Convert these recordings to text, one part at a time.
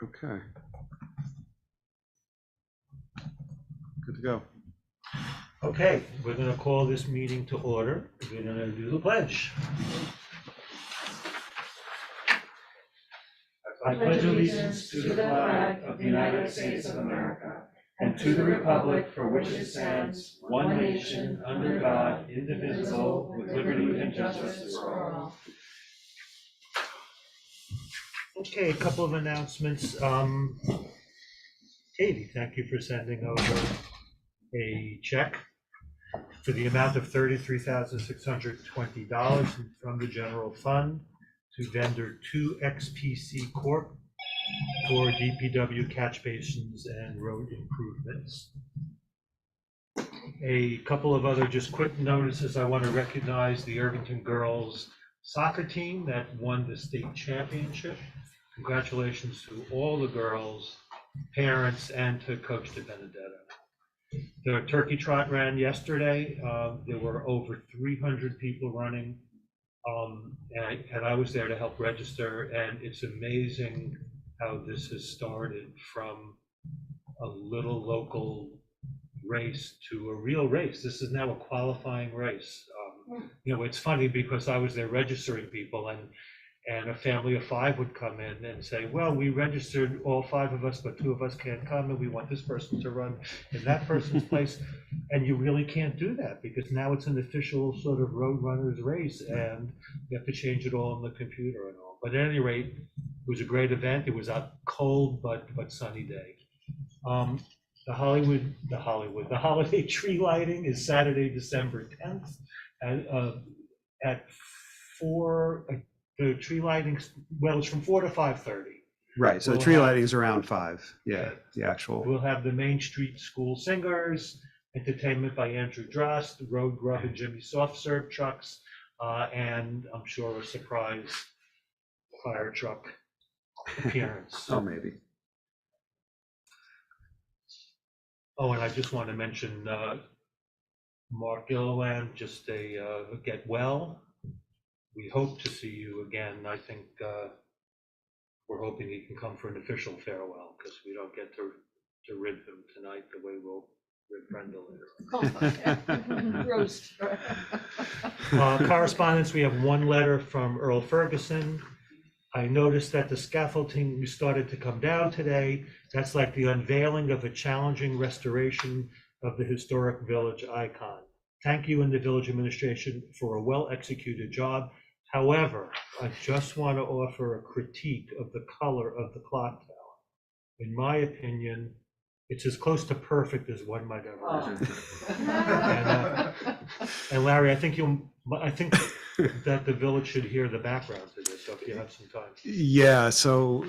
Okay. Good to go. Okay, we're going to call this meeting to order. We're going to do the pledge. I pledge allegiance to the flag of the United States of America and to the republic for which it stands, one nation, under God, indivisible, with liberty and justice for all. Okay, a couple of announcements. Katie, thank you for sending over a check for the amount of $33,620 from the general fund to vendor 2XPC Corp for DPW catch basins and road improvements. A couple of other just quick notices. I want to recognize the Irvington girls soccer team that won the state championship. Congratulations to all the girls, parents, and to Coach DeBenedetto. The turkey trot ran yesterday. There were over 300 people running, and I was there to help register, and it's amazing how this has started from a little local race to a real race. This is now a qualifying race. It's funny because I was there registering people, and a family of 5 would come in and say, well, we registered all 5 of us, but 2 of us can't come, and we want this person to run in that person's place. And you really can't do that because now it's an official sort of road runners race, and you have to change it all on the computer and all. But at any rate, it was a great event. It was a cold but sunny day. The holiday tree lighting is Saturday, December 10th at 4. The tree lighting, well, it's from 4 to 5:30. Right, so the tree lighting is around 5. Yeah, the actual. We'll have the Main Street School Singers, entertainment by Andrew Drost, Road Grub and Jimmy Soft Serve trucks, and I'm sure a surprise fire truck appearance. Oh, maybe. Oh, and I just want to mention Mark Gilliland, just a get well. We hope to see you again. I think we're hoping he can come for an official farewell because we don't get to rib him tonight the way we'll rib Brenda later. Roast. Correspondence, we have one letter from Earl Ferguson. I noticed that the scaffolding started to come down today. That's like the unveiling of a challenging restoration of the historic village icon. Thank you and the village administration for a well-executed job. However, I just want to offer a critique of the color of the clock tower. In my opinion, it's as close to perfect as one might ever imagine. And Larry, I think that the village should hear the background to this, so if you have some time. Yeah, so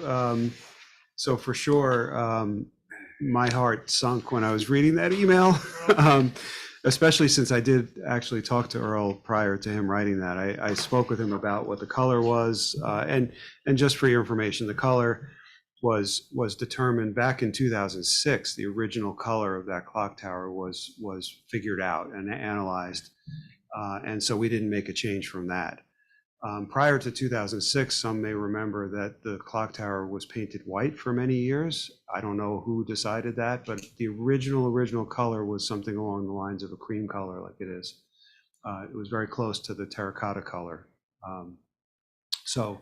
for sure, my heart sunk when I was reading that email. Especially since I did actually talk to Earl prior to him writing that. I spoke with him about what the color was, and just for your information, the color was determined back in 2006. The original color of that clock tower was figured out and analyzed, and so we didn't make a change from that. Prior to 2006, some may remember that the clock tower was painted white for many years. I don't know who decided that, but the original color was something along the lines of a cream color like it is. It was very close to the terracotta color. So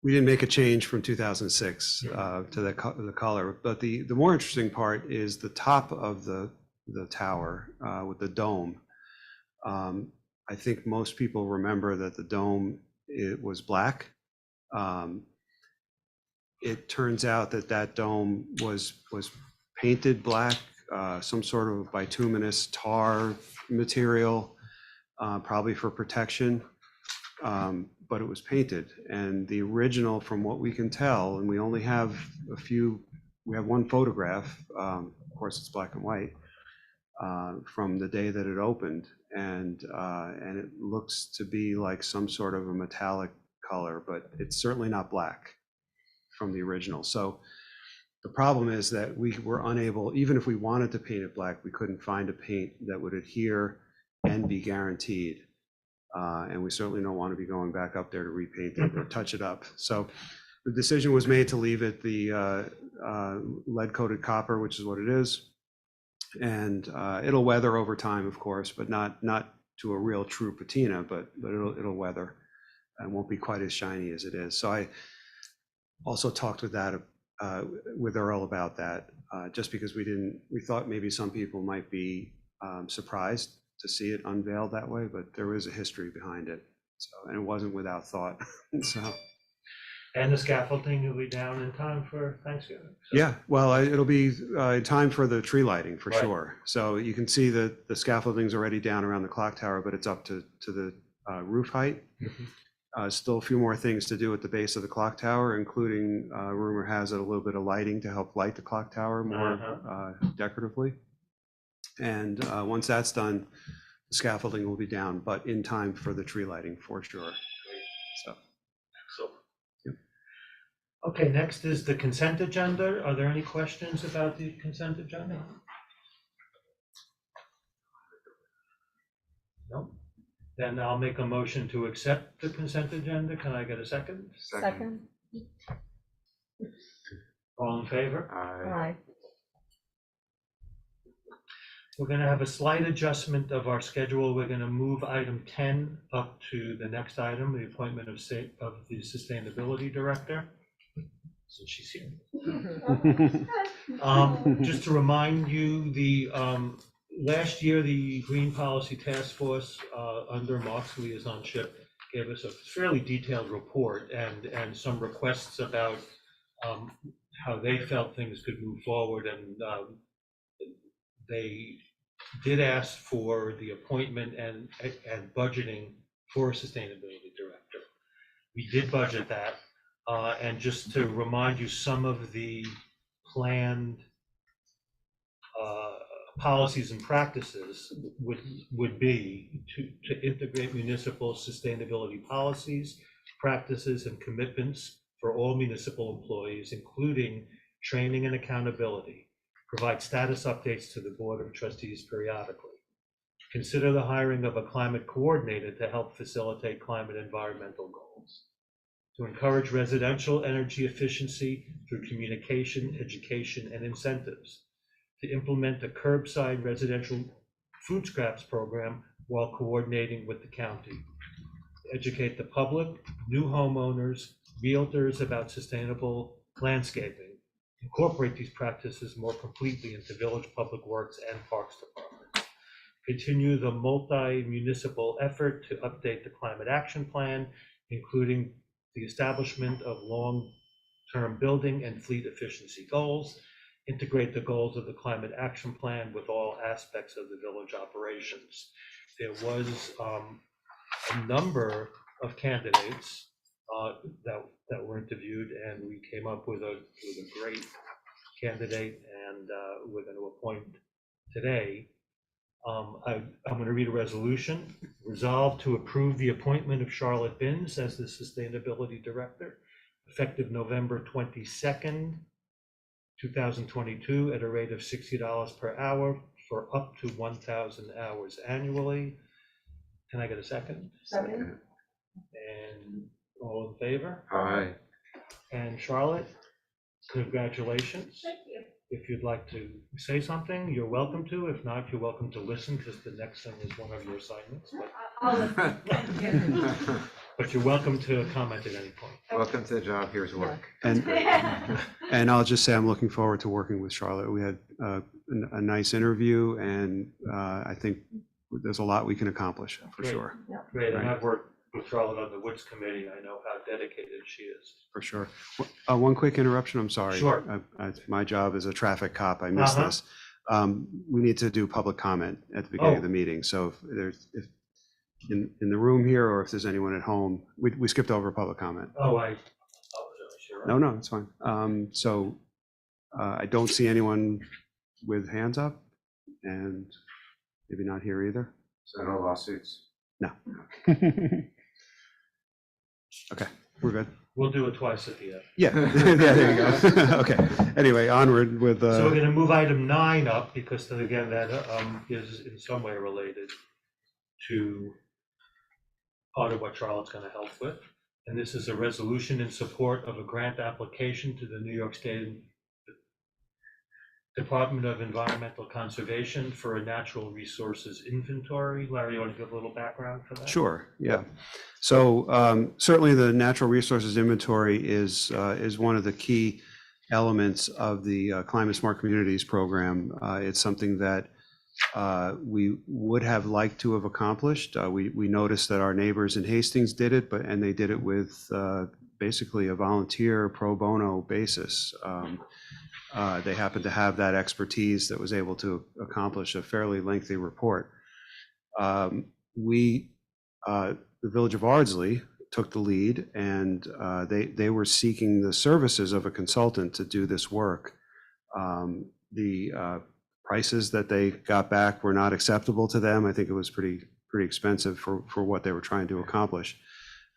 we didn't make a change from 2006 to the color. But the more interesting part is the top of the tower with the dome. I think most people remember that the dome, it was black. It turns out that dome was painted black, some sort of bituminous tar material, probably for protection, but it was painted. And the original, from what we can tell, and we only have we have one photograph, of course it's black and white, from the day that it opened. And it looks to be like some sort of a metallic color, but it's certainly not black from the original. So the problem is that we were unable, even if we wanted to paint it black, we couldn't find a paint that would adhere and be guaranteed. And we certainly don't want to be going back up there to repaint it or touch it up. So the decision was made to leave it the lead-coated copper, which is what it is. And it'll weather over time, of course, but not to a real true patina, but it'll weather and won't be quite as shiny as it is. So I also talked with Earl about that, just because we thought maybe some people might be surprised to see it unveiled that way, but there is a history behind it. So, and it wasn't without thought. So. And the scaffolding will be down in time for Thanksgiving. So- Yeah, well, it'll be in time for the tree lighting for Right. sure. So you can see that the scaffolding's already down around the clock tower, but it's up to the roof height. Mhm. Still a few more things to do at the base of the clock tower, including rumor has it a little bit of lighting to help light the clock tower more decoratively. And once that's done, the scaffolding will be down, but in time for the tree lighting for sure. So. Excellent. Yep. Okay, next is the consent agenda. Are there any questions about the consent agenda? No? Then I'll make a motion to accept the consent agenda. Can I get a second? Second. All in favor? Aye. We're going to have a slight adjustment of our schedule. We're going to move item 10 up to the next item, the appointment of the Sustainability Director, since she's here. Just to remind you, last year, the Green Policy Task Force under Mark's liaisonship gave us a fairly detailed report and some requests about how they felt things could move forward, and they did ask for the appointment and budgeting for a sustainability director. We did budget that, and just to remind you, some of the planned policies and practices would be to integrate municipal sustainability policies, practices, and commitments for all municipal employees, including training and accountability. Provide status updates to the Board of Trustees periodically. Consider the hiring of a climate coordinator to help facilitate climate environmental goals. To encourage residential energy efficiency through communication, education, and incentives. To implement a curbside residential food scraps program while coordinating with the county. Educate the public, new homeowners, realtors about sustainable landscaping. Incorporate these practices more completely into village public works and parks departments. Continue the multi-municipal effort to update the climate action plan, including the establishment of long-term building and fleet efficiency goals. Integrate the goals of the climate action plan with all aspects of the village operations. There was a number of candidates that were interviewed, and we came up with a great candidate, and we're going to appoint today. I'm going to read a resolution. Resolved to approve the appointment of Charlotte Binns as the Sustainability Director, effective November 22nd, 2022, at a rate of $60 per hour for up to 1,000 hours annually. Can I get a second? Second. And all in favor? Aye. And Charlotte, congratulations. Thank you. If you'd like to say something, you're welcome to. If not, you're welcome to listen, because the next thing is one of your assignments. I'll listen. Thank you. But you're welcome to comment at any point. Welcome to the job, here's work. And I'll just say I'm looking forward to working with Charlotte. We had a nice interview, and I think there's a lot we can accomplish for Great. sure. Great, and Right. I've worked with Charlotte on the Woods Committee. I know how dedicated she is. For sure. One quick interruption, I'm sorry. Sure. My job as a traffic cop, I missed Uh-huh. this. We need to do public comment at the beginning of Oh. the meeting. So if in the room here, or if there's anyone at home, we skipped over public comment. Oh, I apologize. You're right. No, it's fine. So I don't see anyone with hands up, and maybe not here either. So no lawsuits. Okay, we're good. We'll do it twice at the end. Yeah, yeah, there you go. Okay, anyway, onward with, So we're going to move item 9 up, because then again, that is in some way related to part of what Charlotte's going to help with. And this is a resolution in support of a grant application to the New York State Department of Environmental Conservation for a natural resources inventory. Larry, you want to give a little background for that? Sure, yeah. So certainly the natural resources inventory is one of the key elements of the Climate Smart Communities program. It's something that we would have liked to have accomplished. We noticed that our neighbors in Hastings did it, and they did it with basically a volunteer pro bono basis. They happened to have that expertise that was able to accomplish a fairly lengthy report. The Village of Ardsley took the lead, and they were seeking the services of a consultant to do this work. The prices that they got back were not acceptable to them. I think it was pretty expensive for what they were trying to accomplish.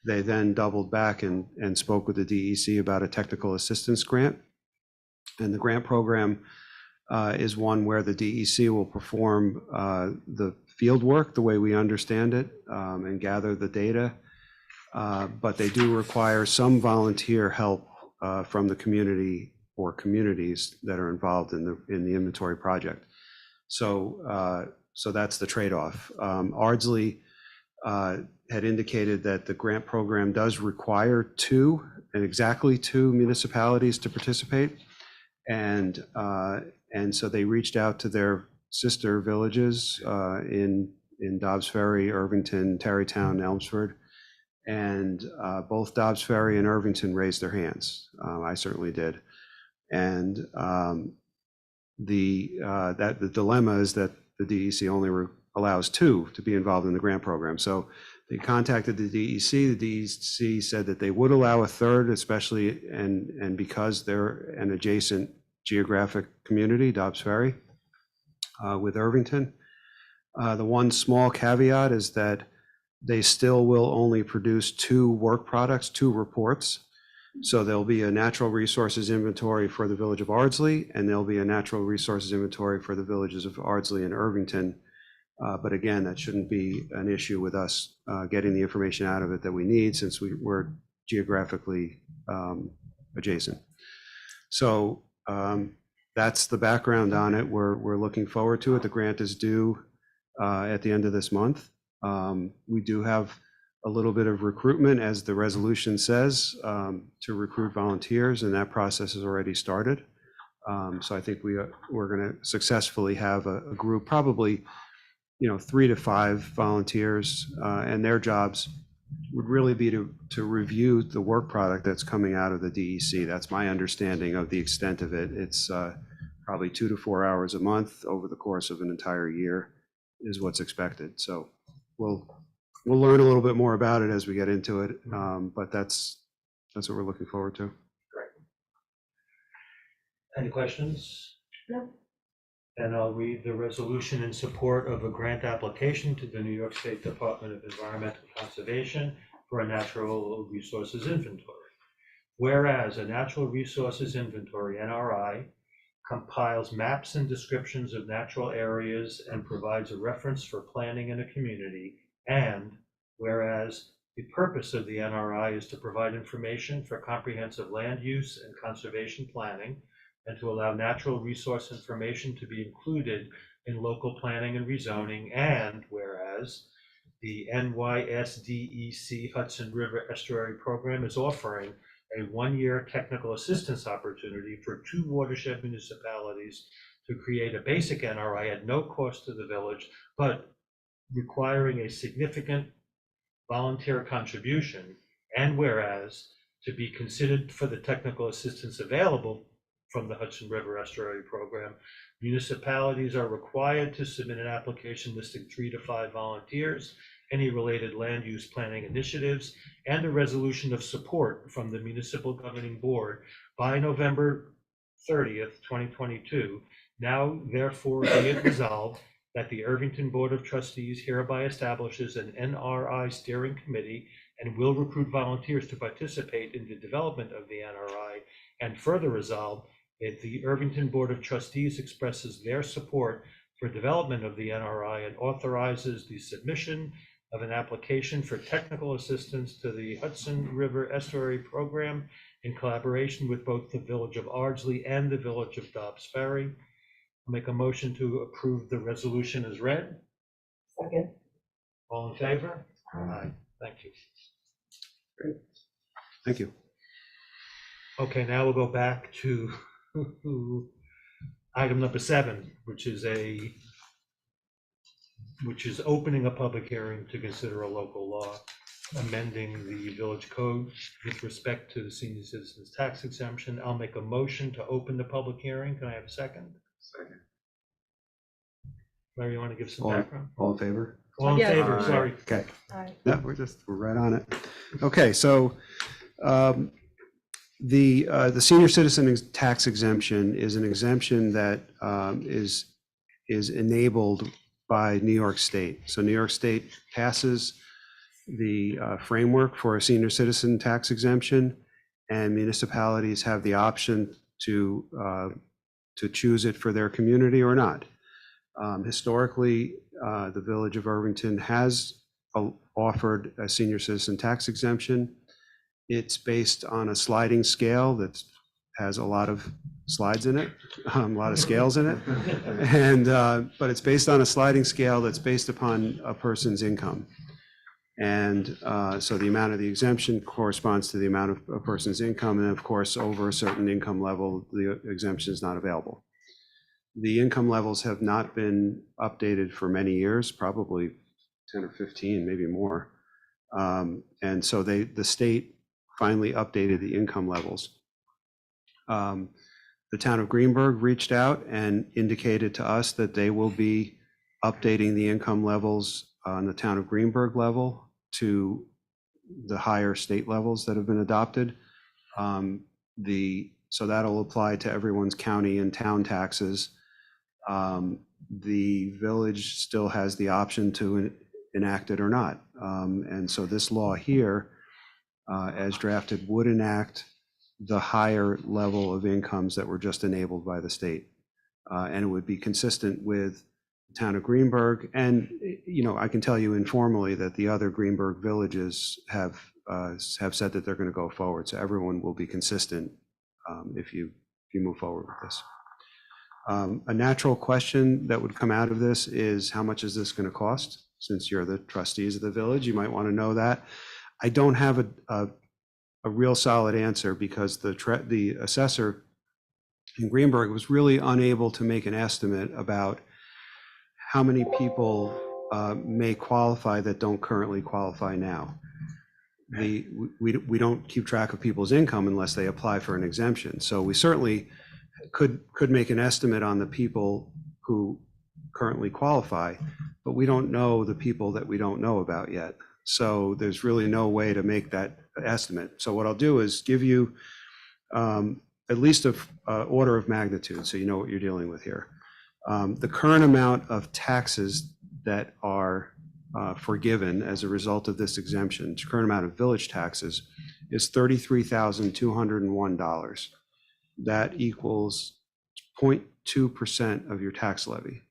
They then doubled back and spoke with the DEC about a technical assistance grant. And the grant program is one where the DEC will perform the field work the way we understand it and gather the data. But they do require some volunteer help from the community or communities that are involved in the inventory project. So that's the trade-off. Ardsley had indicated that the grant program does require exactly two municipalities to participate. And so they reached out to their sister villages in Dobbs Ferry, Irvington, Tarrytown, Elmsford, and both Dobbs Ferry and Irvington raised their hands. I certainly did, and the dilemma is that the DEC only allows two to be involved in the grant program. So they contacted the DEC. The DEC said that they would allow a third, especially and because they're an adjacent geographic community, Dobbs Ferry, with Irvington. The one small caveat is that they still will only produce two work products, two reports. So there'll be a natural resources inventory for the Village of Ardsley, and there'll be a natural resources inventory for the villages of Ardsley and Irvington. But again, that shouldn't be an issue with us getting the information out of it that we need, since we're geographically adjacent. So that's the background on it. We're looking forward to it. The grant is due at the end of this month. We do have a little bit of recruitment, as the resolution says, to recruit volunteers, and that process has already started. So I think we're going to successfully have a group, probably 3 to 5 volunteers, and their jobs would really be to review the work product that's coming out of the DEC. That's my understanding of the extent of it. It's probably 2 to 4 hours a month over the course of an entire year is what's expected. So we'll learn a little bit more about it as we get into it, but that's what we're looking forward to. Great. Any questions? No. And I'll read the resolution in support of a grant application to the New York State Department of Environmental Conservation for a natural resources inventory. Whereas a natural resources inventory, NRI, compiles maps and descriptions of natural areas and provides a reference for planning in a community, and whereas the purpose of the NRI is to provide information for comprehensive land use and conservation planning, and to allow natural resource information to be included in local planning and rezoning, and whereas the NYSDEC Hudson River Estuary Program is offering a 1-year technical assistance opportunity for 2 watershed municipalities to create a basic NRI at no cost to the village, but requiring a significant volunteer contribution, and whereas to be considered for the technical assistance available from the Hudson River Estuary Program, municipalities are required to submit an application listing 3 to 5 volunteers, any related land use planning initiatives, and a resolution of support from the Municipal Governing Board by November 30th, 2022. Now, therefore, be it resolved that the Irvington Board of Trustees hereby establishes an NRI steering committee and will recruit volunteers to participate in the development of the NRI, and further resolved that the Irvington Board of Trustees expresses their support for development of the NRI and authorizes the submission of an application for technical assistance to the Hudson River Estuary Program in collaboration with both the Village of Ardsley and the Village of Dobbs Ferry. I'll make a motion to approve the resolution as read. Second. All in favor? Aye. Thank you. Thank you. Okay, now we'll go back to item number 7, which is opening a public hearing to consider a local law amending the village code with respect to the senior citizens tax exemption. I'll make a motion to open the public hearing. Can I have a second? Second. Larry, you want to give some All background? all in favor? All in Yes. favor, Aye. sorry. Okay. Aye. Yeah, we're right on it. Okay, so the senior citizen tax exemption is an exemption that is enabled by New York State. So New York State passes the framework for a senior citizen tax exemption, and municipalities have the option to choose it for their community or not. Historically, the Village of Irvington has offered a senior citizen tax exemption. It's based on a sliding scale that has a lot of slides in it, a lot of scales in it. And, but it's based on a sliding scale that's based upon a person's income. And so the amount of the exemption corresponds to the amount of a person's income. And of course, over a certain income level, the exemption is not available. The income levels have not been updated for many years, probably 10 or 15, maybe more. And so the state finally updated the income levels. The town of Greenburgh reached out and indicated to us that they will be updating the income levels on the town of Greenburgh level to the higher state levels that have been adopted. So that'll apply to everyone's county and town taxes. The village still has the option to enact it or not. And so this law here, as drafted, would enact the higher level of incomes that were just enabled by the state. And it would be consistent with the town of Greenburgh. And, you know, I can tell you informally that the other Greenburgh villages have said that they're going to go forward. So everyone will be consistent if you move forward with this. A natural question that would come out of this is, how much is this going to cost? Since you're the trustees of the village, you might want to know that. I don't have a real solid answer because the assessor in Greenburgh was really unable to make an estimate about how many people may qualify that don't currently qualify now. We don't keep track of people's income unless they apply for an exemption. So we certainly could make an estimate on the people who currently qualify, but we don't know the people that we don't know about yet. So there's really no way to make that estimate. So what I'll do is give you at least an order of magnitude so you know what you're dealing with here. The current amount of taxes that are forgiven as a result of this exemption, the current amount of village taxes, is $33,201. That equals 0.2% of your tax levy.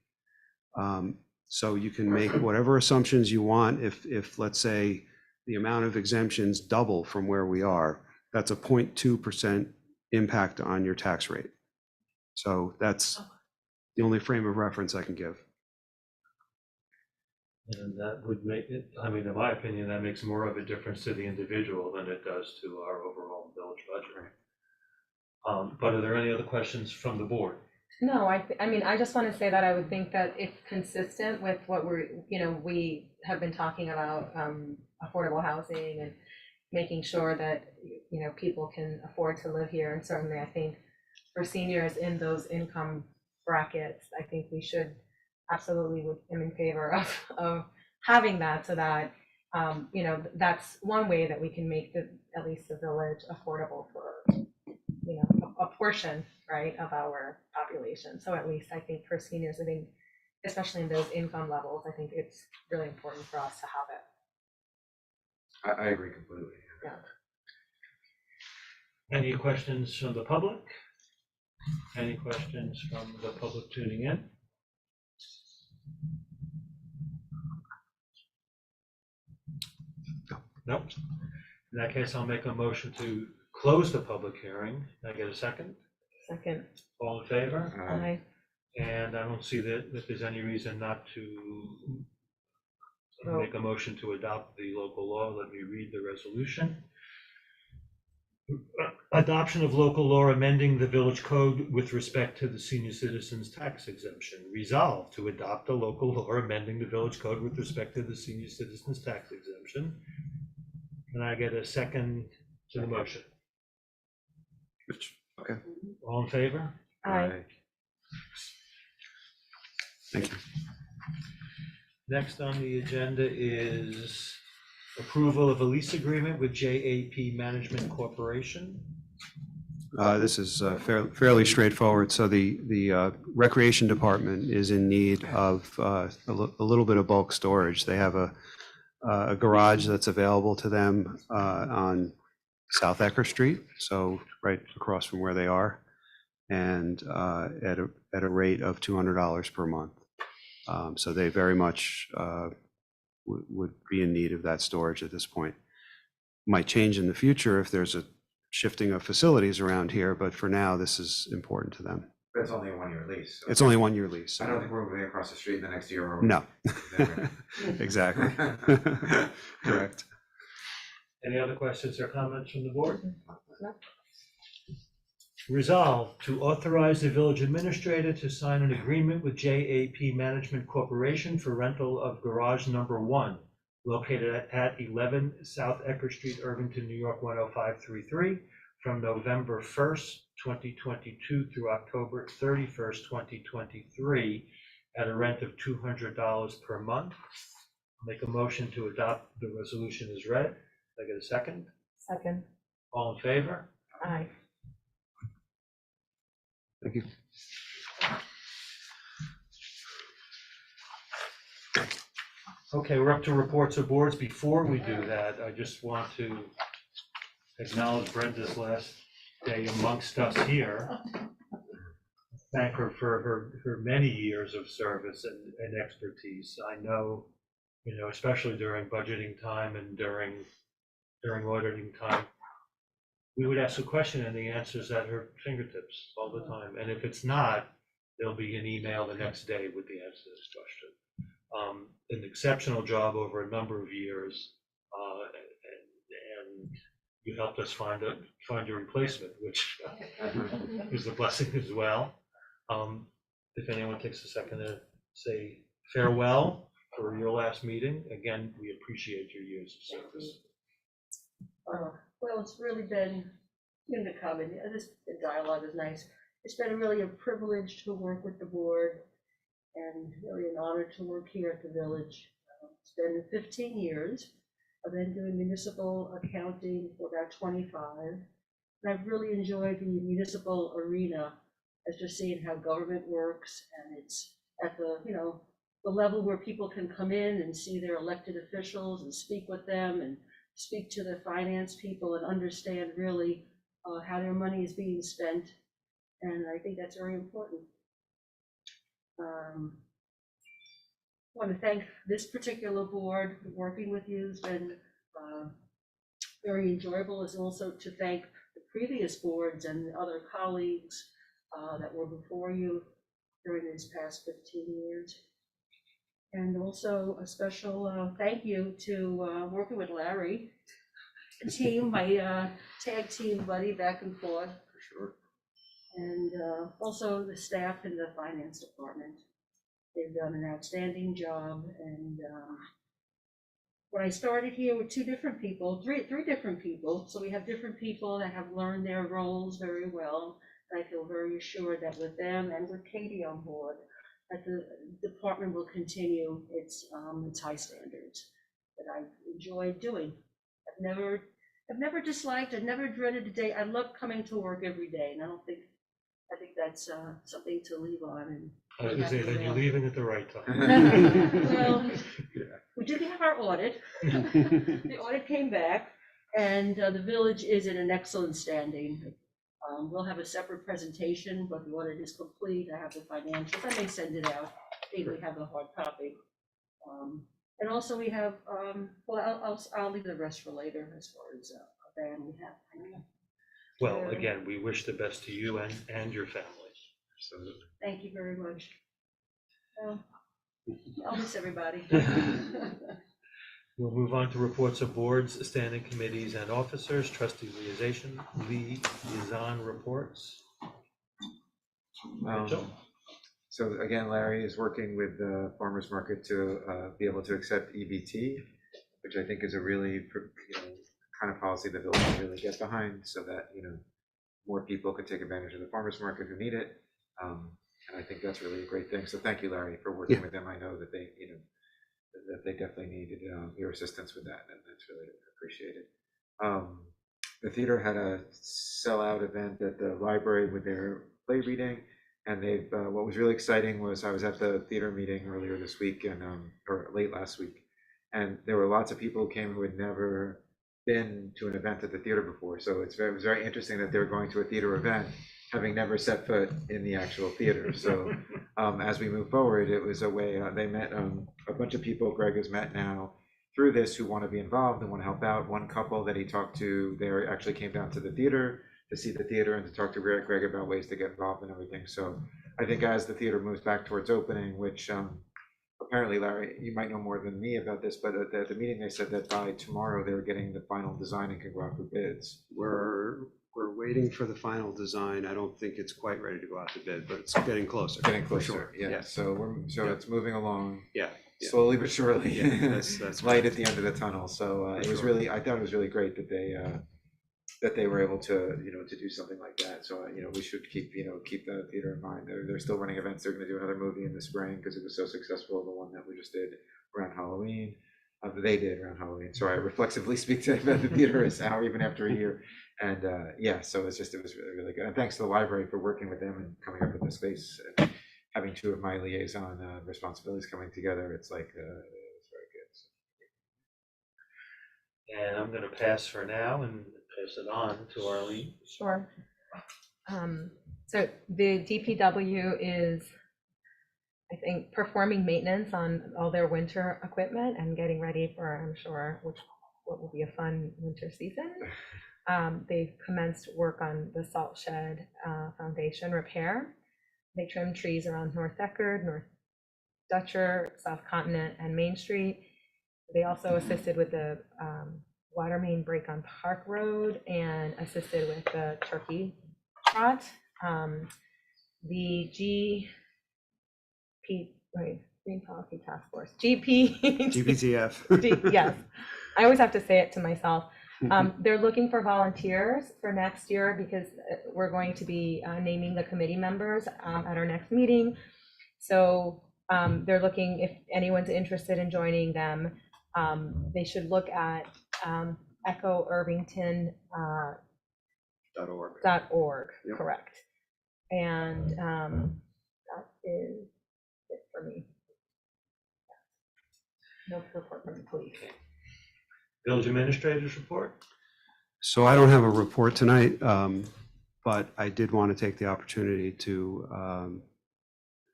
So you can make whatever assumptions you want. If let's say the amount of exemptions double from where we are, that's a 0.2% impact on your tax rate. So that's the only frame of reference I can give. And that would make it, I mean, in my opinion, that makes more of a difference to the individual than it does to our overall village budget. But are there any other questions from the board? No, I mean, I just want to say that I would think that it's consistent with what we have been talking about, affordable housing and making sure that, people can afford to live here. And certainly I think for seniors in those income brackets, I think we should absolutely am in favor of having that, so that, that's one way that we can make at least the village affordable for, a portion, right, of our population. So at least I think for seniors, I think, especially in those income levels, I think it's really important for us to have it. I agree completely. Yeah. Any questions from the public? Any questions from the public tuning in? Nope. In that case, I'll make a motion to close the public hearing. Can I get a second? Second, All in favor? aye. And I don't see that there's any reason not to No. make a motion to adopt the local law. Let me read the resolution. Adoption of local law amending the village code with respect to the senior citizens tax exemption. Resolved to adopt a local law amending the village code with respect to the senior citizens tax exemption. Can I get a second to the motion? Which, okay, All in favor? Aye. thank you. Next on the agenda is approval of a lease agreement with JAP Management Corporation. This is fairly straightforward. So the Recreation Department is in need of a little bit of bulk storage. They have a garage that's available to them on South Ecker Street, so right across from where they are, and at a rate of $200 per month. So they very much would be in need of that storage at this point. Might change in the future if there's a shifting of facilities around here, but for now, this is important to them. But it's only a 1-year lease. So It's only 1-year lease. I don't think we're moving across the street in the next year. Or No. Exactly. Exactly. Correct. Any other questions or comments from the board? No. Resolved to authorize the village administrator to sign an agreement with JAP Management Corporation for rental of garage number 1 located at 11 South Ecker Street, Irvington, New York, 10533 from November 1st, 2022 through October 31st, 2023 at a rent of $200 per month. Make a motion to adopt the resolution as read. Can I get a second? Second, All in favor? aye. Thank you. Okay, we're up to reports of boards. Before we do that, I just want to acknowledge Brenda's last day amongst us here. Thank her for her many years of service and expertise. I know, especially during budgeting time and during auditing time, we would ask a question and the answer's at her fingertips all the time. And if it's not, there'll be an email the next day with the answer to this question. An exceptional job over a number of years, and you helped us find a replacement, which is a blessing as well. If anyone takes a second to say farewell for your last meeting, again, we appreciate your years of service. Well, it's really been, in the comment, this dialogue is nice. It's been really a privilege to work with the board and really an honor to work here at the village. It's been 15 years. I've been doing municipal accounting for about 25. And I've really enjoyed the municipal arena as just seeing how government works, and it's at the level where people can come in and see their elected officials and speak with them and speak to the finance people and understand really how their money is being spent. And I think that's very important. I want to thank this particular board. Working with you has been very enjoyable. It's also to thank the previous boards and other colleagues that were before you during these past 15 years. And also a special thank you to working with Larry, the team, my tag team buddy back and forth. For sure. And also the staff in the finance department. They've done an outstanding job. And when I started here with three different people, so we have different people that have learned their roles very well. And I feel very assured that with them and with Katie on board, that the department will continue its high standards that I've enjoyed doing. I've never disliked, I've never dreaded a day. I love coming to work every day, and I think that's something to leave on. And I was going to say that you're leaving at the right time. well, we did have our audit. The audit came back, and the village is in an excellent standing. We'll have a separate presentation, but the audit is complete. I have the financials. I may send it out. I think we have a hard copy. And also we have, well, I'll leave the rest for later as far as a band we have. Well, again, we wish the best to you and your family. Absolutely. Thank you very much. Well, I'll miss everybody. We'll move on to reports of boards, standing committees, and officers, trustee liaison reports. Mitchell? So again, Larry is working with the farmer's market to be able to accept EBT, which I think is a really, kind of policy the village can really get behind, so that, more people could take advantage of the farmer's market who need it. And I think that's really a great thing. So thank you, Larry, for working with them. I know that they, that they definitely needed your assistance with that, and that's really appreciated. The theater had a sellout event at the library with their play reading, and they've, what was really exciting was I was at the theater meeting earlier this week, and or late last week, and there were lots of people who came who had never been to an event at the theater before. So it was very interesting that they were going to a theater event having never set foot in the actual theater. So as we move forward, it was a way, they met a bunch of people Greg has met now through this who want to be involved and want to help out. One couple that he talked to there actually came down to the theater to see the theater and to talk to Greg about ways to get involved and everything. So I think as the theater moves back towards opening, which apparently, Larry, you might know more than me about this, but at the meeting they said that by tomorrow they were getting the final design and can go out for bids. We're waiting for the final design. I don't think it's quite ready to go out to bid, but it's getting closer. Getting for closer, sure. yeah. So it's moving along Yeah. slowly but surely. Yeah, that's light at the end of the tunnel. So it was sure. really, I thought it was really great that they were able to, to do something like that. So we should keep the theater in mind. They're still running events. They're going to do another movie in the spring because it was so successful, the one that we just did around Halloween. They did around Halloween. So I reflexively speak to about the theater is now even after a year. And so it was really, really good. And thanks to the library for working with them and coming up with the space. And having two of my liaison responsibilities coming together, it's like, it's very good. And I'm going to pass for now and pass it on to Arlene. Sure. So the DPW is, I think, performing maintenance on all their winter equipment and getting ready for, I'm sure, what will be a fun winter season. They've commenced work on the salt shed foundation repair. They trimmed trees around North Deckard, North Dutcher, South Continent, and Main Street. They also assisted with the water main break on Park Road and assisted with the turkey trot. The Green Policy Task Force, GPTF. Yes, I always have to say it to myself. They're looking for volunteers for next year because we're going to be naming the committee members at our next meeting. So they're looking, if anyone's interested in joining them, they should look at echoirvington.org. Yep. Correct. And that is it for me. No report from the police. Village Administrator's report. So I don't have a report tonight, but I did want to take the opportunity to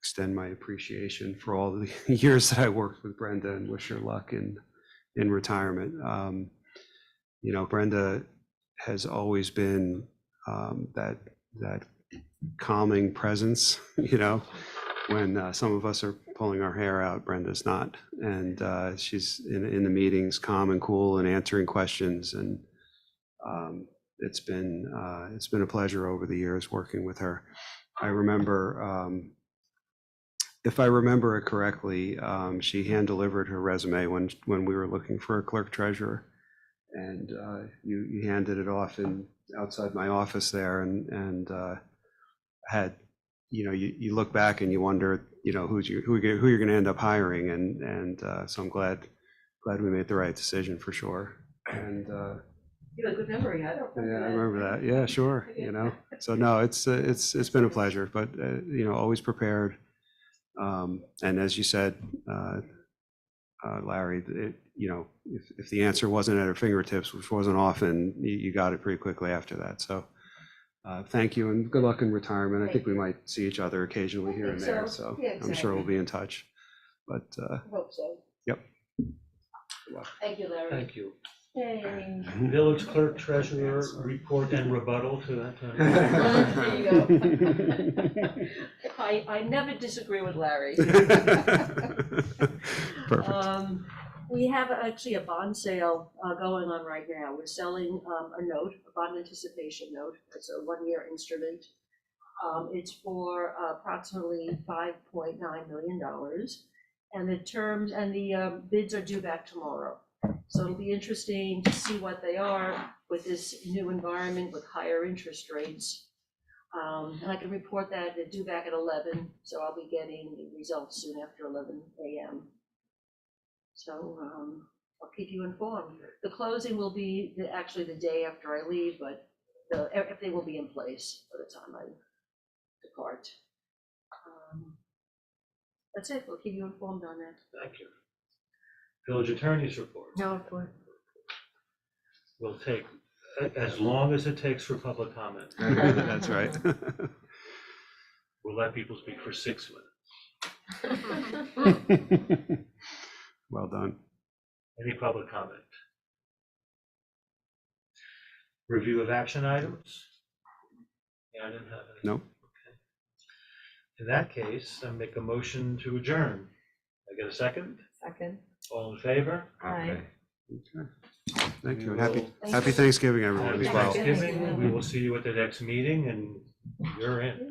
extend my appreciation for all the years that I worked with Brenda and wish her luck in retirement. Brenda has always been that calming presence, when some of us are pulling our hair out, Brenda's not. And she's in the meetings, calm and cool and answering questions. And it's been a pleasure over the years working with her. I remember, if I remember it correctly, she hand delivered her resume when we were looking for a clerk treasurer. And you handed it off outside my office there and had, you look back and you wonder, who you're going to end up hiring. And so I'm glad we made the right decision for sure. And You have a good memory, I don't yeah, I remember remember that. Yeah, sure. So no, it's been a pleasure, but always prepared. And as you said, Larry, if the answer wasn't at her fingertips, which wasn't often, you got it pretty quickly after that. So thank you and good luck in retirement. I think we might see each other occasionally here and there. So Yeah, I'm sure we'll be in touch. But I hope so. yep. Thank you, Larry. Thank you. Yay. Village clerk, treasurer, report and rebuttal to that. There you go. I never disagree with Larry. Perfect. We have actually a bond sale going on right now. We're selling a note, a bond anticipation note. It's a one-year instrument. It's for approximately $5.9 million. And the terms and the bids are due back tomorrow. So it'll be interesting to see what they are with this new environment with higher interest rates. And I can report that they're due back at 11, so I'll be getting the results soon after 11 a.m. So I'll keep you informed. The closing will be actually the day after I leave, but everything will be in place by the time I depart. That's it. We'll keep you informed on that. Thank you. Village attorney's report. No, of course. Will take as long as it takes for public comment. That's right. We'll let people speak for 6 minutes. Well done. Any public comment? Review of action items? Yeah, I didn't have any. Nope. Okay. In that case, I make a motion to adjourn. I get a second? Second. All in favor? Aye. Okay. Thank you. We Happy, will- happy Thanksgiving, everyone, Happy as well. Thanksgiving. We will see you at the next meeting, and you're in.